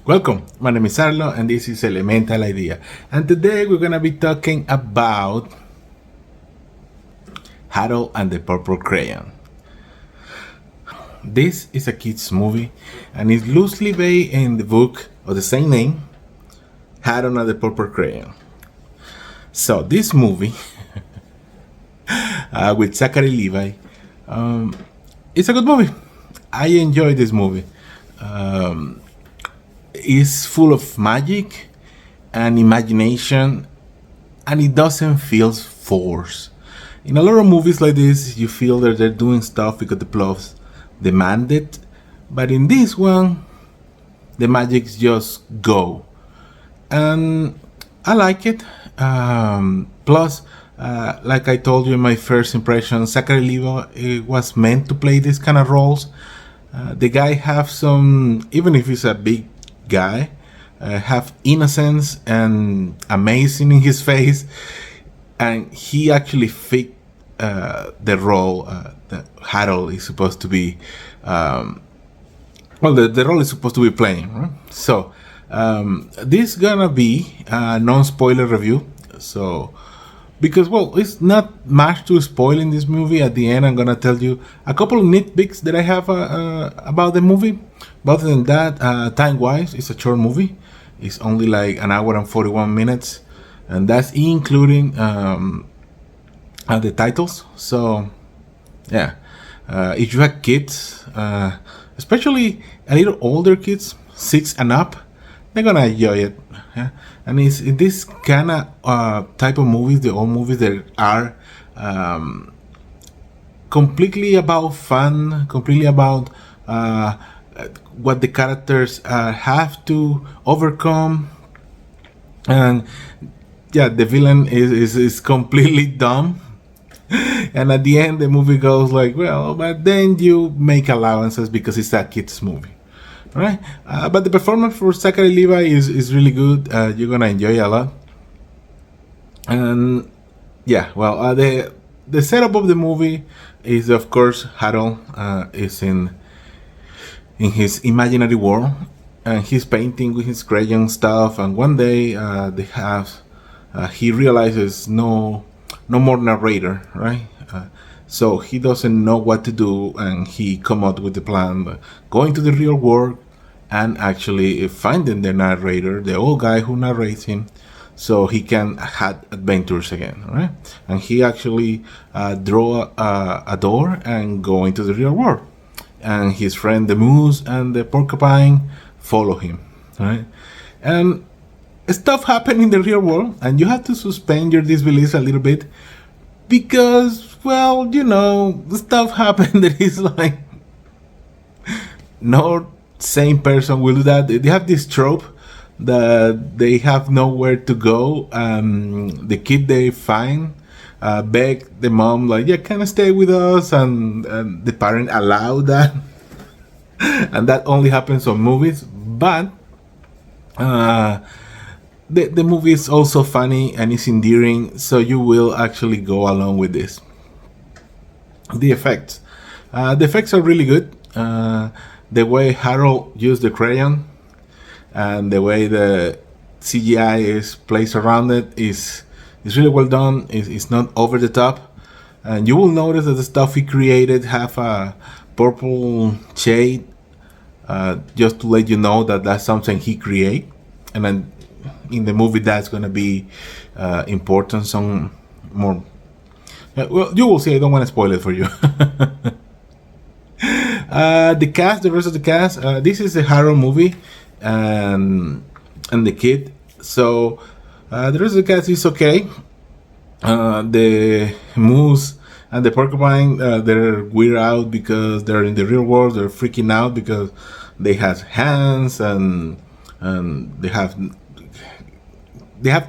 Welcome, my name is Arlo and this is Elemental Idea. And today we're gonna be talking about Harold and the Purple Crayon. This is a kid's movie and is loosely based in the book of the same name, Harold and the Purple Crayon. So this movie with Zachary Levi, it's a good movie. I enjoy this movie. It's full of magic and imagination, and it doesn't feel forced. In a lot of movies like this, you feel that they're doing stuff because the plot demand it, but in this one, the magic just go, and I like it. Plus, like I told you in my first impression, Zachary Levi was meant to play these kind of roles. The guy have some, even if he's a big guy, have innocence and amazing in his face, and he actually fit the role that Harold is supposed to be. The role is supposed to be playing. Right? So this gonna be a non-spoiler review. So because it's not much to spoil in this movie. At the end, I'm gonna tell you a couple of nitpicks that I have about the movie. But other than that, time-wise, it's a short movie. It's only like an hour and 41 minutes, and that's including the titles. So, yeah, if you have kids, especially a little older kids, 6 and up, they're gonna enjoy it. Yeah? And it's in this kind of type of movies, the old movies that are completely about fun, completely about what the characters have to overcome, and yeah, the villain is completely dumb, and at the end the movie goes like, well, but then you make allowances because it's a kids movie, right? But the performance for Zachary Levi is really good. You're gonna enjoy it a lot, and yeah, well, the setup of the movie is, of course, Harold is in his imaginary world, and he's painting with his crayon stuff, and one day he realizes no more narrator, right? So he doesn't know what to do, and he come up with the plan, going to the real world and actually finding the narrator, the old guy who narrates him, so he can have adventures again, right? And he actually draw a door and go into the real world. And his friend the moose and the porcupine follow him, right? And stuff happen in the real world, and you have to suspend your disbelief a little bit because, well, stuff happen that is like no sane person will do that. They have this trope that they have nowhere to go. The kid they find beg the mom, like, yeah, can I stay with us? And the parent allow that. And that only happens on movies. But the movie is also funny and it's endearing, so you will actually go along with this. The effects are really good. The way Harold used the crayon and the way the CGI is placed around it is really well done. It's not over the top, and you will notice that the stuff he created have a purple shade, just to let you know that that's something he created. And then in the movie, that's going to be important. Some more. Well, you will see. I don't want to spoil it for you. The rest of the cast. This is a horror movie, and the kid. So. The rest of the cast is okay. The moose and the porcupine, they're weird out because they're in the real world. They're freaking out because they have hands and they have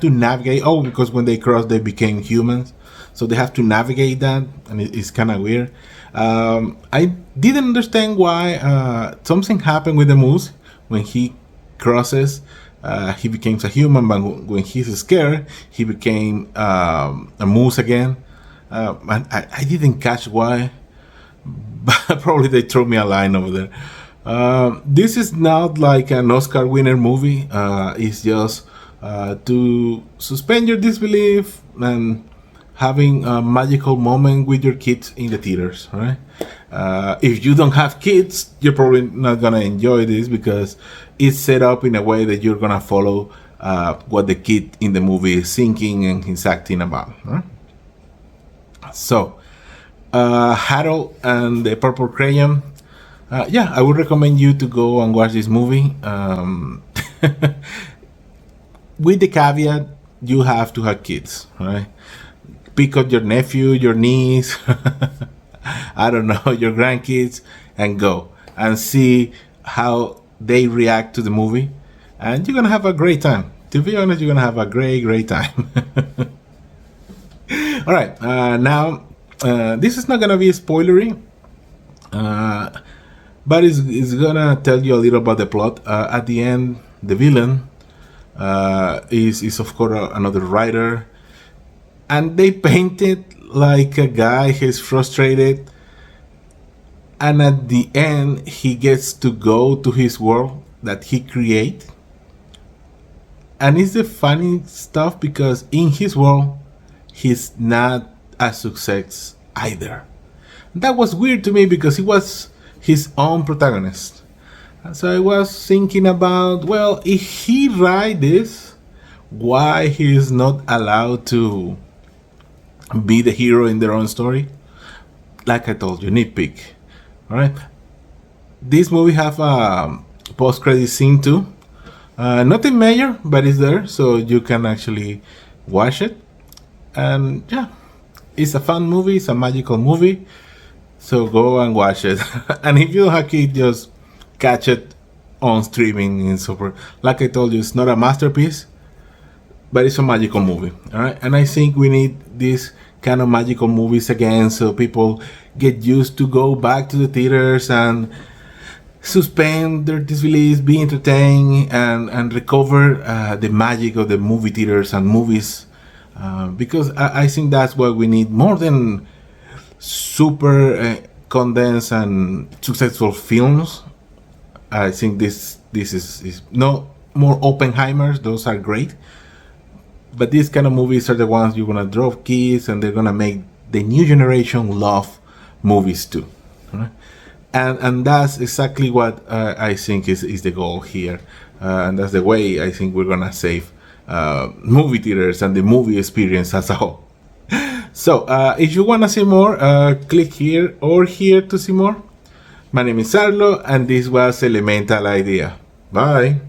to navigate. Oh, because when they cross, they became humans, so they have to navigate that, and it's kind of weird. I didn't understand why something happened with the moose when he crosses. He becomes a human, but when he's scared, he became a moose again. I didn't catch why, but probably they threw me a line over there. This is not like an Oscar winner movie. It's just to suspend your disbelief and having a magical moment with your kids in the theaters, right? If you don't have kids, you're probably not gonna enjoy this because it's set up in a way that you're gonna follow what the kid in the movie is thinking and he's acting about. Right? So, Harold and the Purple Crayon. Yeah, I would recommend you to go and watch this movie. With the caveat, you have to have kids, right? Pick up your nephew, your niece, I don't know, your grandkids, and go and see how they react to the movie. And you're gonna have a great time. To be honest, you're gonna have a great time. All right, now this is not gonna be spoilery, but it's gonna tell you a little about the plot. At the end, the villain is of course another writer, and they paint it like a guy who's frustrated, and at the end he gets to go to his world that he create. And it's the funny stuff because in his world he's not a success either. That was weird to me because he was his own protagonist. And so I was thinking about, well, if he write this, why he is not allowed to be the hero in their own story? Like I told you, nitpick. Alright. This movie have a post-credit scene too. Nothing major, but it's there, so you can actually watch it. And yeah, it's a fun movie, it's a magical movie. So go and watch it. And if you don't have kids, just catch it on streaming in super. Like I told you, it's not a masterpiece, but it's a magical movie. Alright? And I think we need this kind of magical movies again so people get used to go back to the theaters and suspend their disbelief, be entertained, and recover the magic of the movie theaters and movies. Because I think that's what we need more than super condensed and successful films. I think this is no more Oppenheimers. Those are great, but these kind of movies are the ones you're gonna draw kids, and they're gonna make the new generation love movies too. Right? And that's exactly what I think is the goal here, and that's the way I think we're gonna save movie theaters and the movie experience as a whole. So if you wanna see more, click here or here to see more. My name is Sarlo, and this was Elemental Idea. Bye.